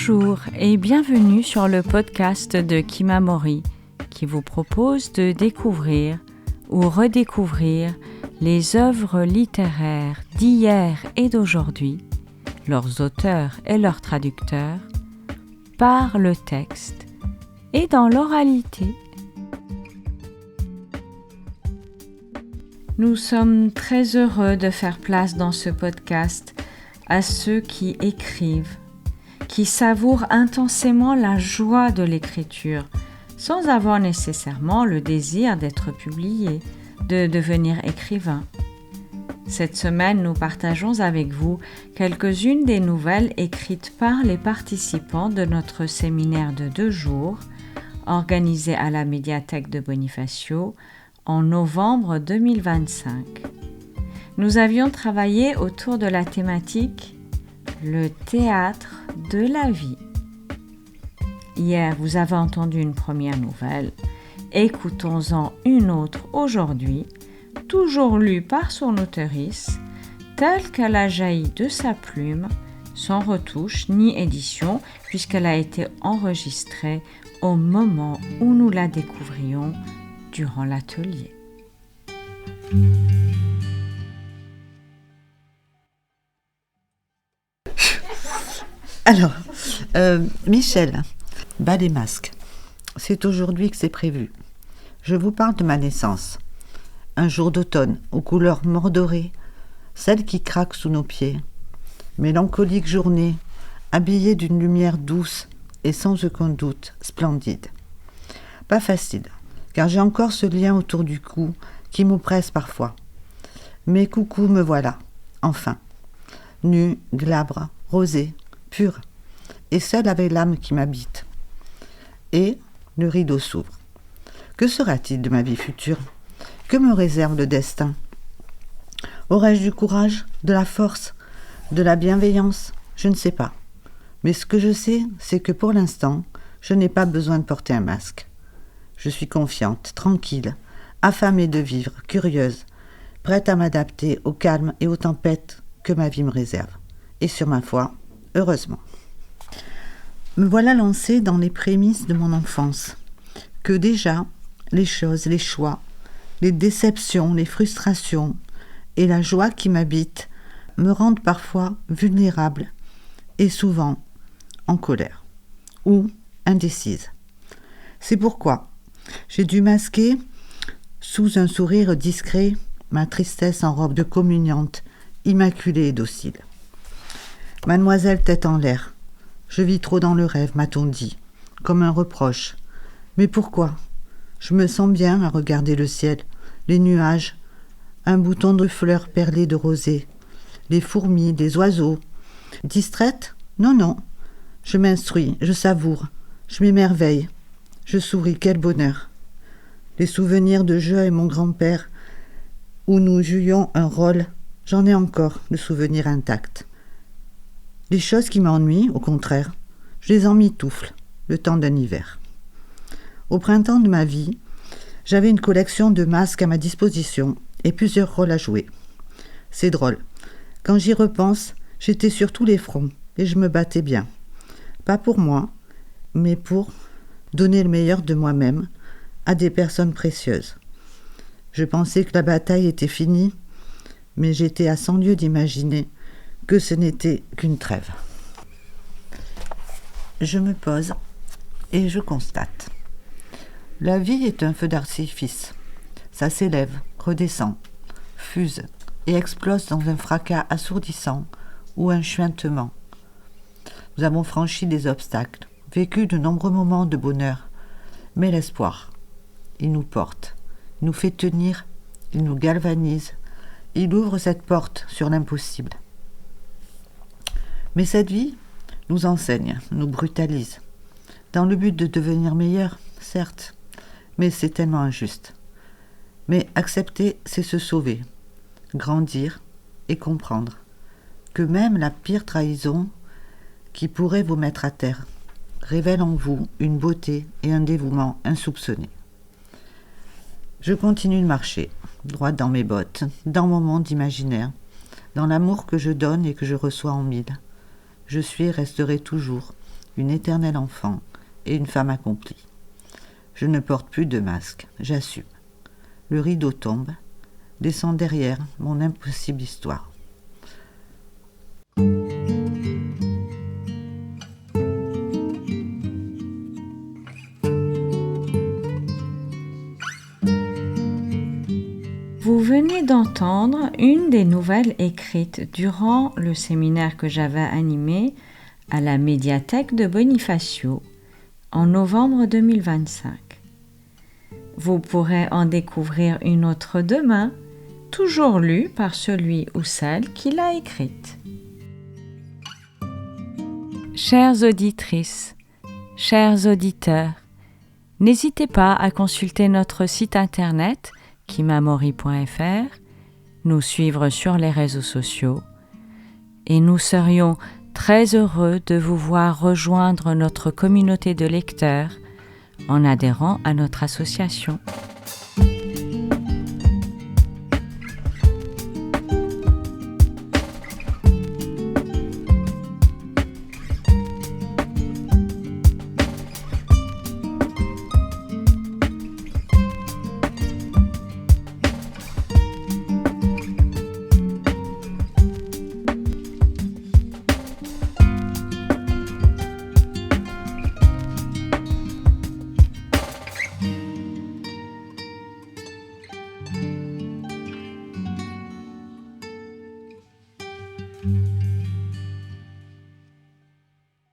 Bonjour et bienvenue sur le podcast de Kimamori qui vous propose de découvrir ou redécouvrir les œuvres littéraires d'hier et d'aujourd'hui, leurs auteurs et leurs traducteurs, par le texte et dans l'oralité. Nous sommes très heureux de faire place dans ce podcast à ceux qui écrivent, qui savourent intensément la joie de l'écriture, sans avoir nécessairement le désir d'être publié, de devenir écrivain. Cette semaine, nous partageons avec vous quelques-unes des nouvelles écrites par les participants de notre séminaire de 2 jours, organisé à la médiathèque de Bonifacio en novembre 2025. Nous avions travaillé autour de la thématique « Le théâtre de la vie ». Hier, vous avez entendu une première nouvelle. Écoutons-en une autre aujourd'hui, toujours lue par son auteurice, telle qu'elle a jailli de sa plume, sans retouche ni édition, puisqu'elle a été enregistrée au moment où nous la découvrions durant l'atelier. Alors, Michel, bas des masques. C'est aujourd'hui que c'est prévu. Je vous parle de ma naissance. Un jour d'automne, aux couleurs mordorées, celle qui craque sous nos pieds. Mélancolique journée, habillée d'une lumière douce et sans aucun doute splendide. Pas facile, car j'ai encore ce lien autour du cou qui m'oppresse parfois. Mais coucou, me voilà, enfin. Nue, glabre, rosée, pure, et seule avec l'âme qui m'habite. Et le rideau s'ouvre. Que sera-t-il de ma vie future ? Que me réserve le destin ? Aurais-je du courage, de la force, de la bienveillance ? Je ne sais pas. Mais ce que je sais, c'est que pour l'instant, je n'ai pas besoin de porter un masque. Je suis confiante, tranquille, affamée de vivre, curieuse, prête à m'adapter au calme et aux tempêtes que ma vie me réserve. Et sur ma foi, heureusement. Me voilà lancée dans les prémices de mon enfance, que déjà, les choses, les choix, les déceptions, les frustrations et la joie qui m'habite me rendent parfois vulnérable et souvent en colère ou indécise. C'est pourquoi j'ai dû masquer, sous un sourire discret, ma tristesse en robe de communiante, immaculée et docile. Mademoiselle tête en l'air, je vis trop dans le rêve, m'a-t-on dit, comme un reproche. Mais pourquoi ? Je me sens bien à regarder le ciel, les nuages, un bouton de fleurs perlées de rosée, les fourmis, les oiseaux. Distraite ? Non, non. Je m'instruis, je savoure, je m'émerveille, je souris, quel bonheur. Les souvenirs de jeu et mon grand-père, où nous jouions un rôle, j'en ai encore le souvenir intact. Les choses qui m'ennuient, au contraire, je les emmitoufle, le temps d'un hiver. Au printemps de ma vie, j'avais une collection de masques à ma disposition et plusieurs rôles à jouer. C'est drôle. Quand j'y repense, j'étais sur tous les fronts et je me battais bien. Pas pour moi, mais pour donner le meilleur de moi-même à des personnes précieuses. Je pensais que la bataille était finie, mais j'étais à 100 lieues d'imaginer que ce n'était qu'une trêve. Je me pose et je constate. La vie est un feu d'artifice. Ça s'élève, redescend, fuse et explose dans un fracas assourdissant ou un chuintement. Nous avons franchi des obstacles, vécu de nombreux moments de bonheur, mais l'espoir, il nous porte, il nous fait tenir, il nous galvanise, il ouvre cette porte sur l'impossible. Mais cette vie nous enseigne, nous brutalise, dans le but de devenir meilleur, certes, mais c'est tellement injuste. Mais accepter, c'est se sauver, grandir et comprendre que même la pire trahison qui pourrait vous mettre à terre révèle en vous une beauté et un dévouement insoupçonnés. Je continue de marcher, droite dans mes bottes, dans mon monde imaginaire, dans l'amour que je donne et que je reçois en mille. Je suis et resterai toujours une éternelle enfant et une femme accomplie. Je ne porte plus de masque, j'assume. Le rideau tombe, descend derrière mon impossible histoire. Vous venez d'entendre une des nouvelles écrites durant le séminaire que j'avais animé à la médiathèque de Bonifacio en novembre 2025. Vous pourrez en découvrir une autre demain, toujours lue par celui ou celle qui l'a écrite. Chères auditrices, chers auditeurs, n'hésitez pas à consulter notre site internet kimamori.fr, nous suivre sur les réseaux sociaux et nous serions très heureux de vous voir rejoindre notre communauté de lecteurs en adhérant à notre association.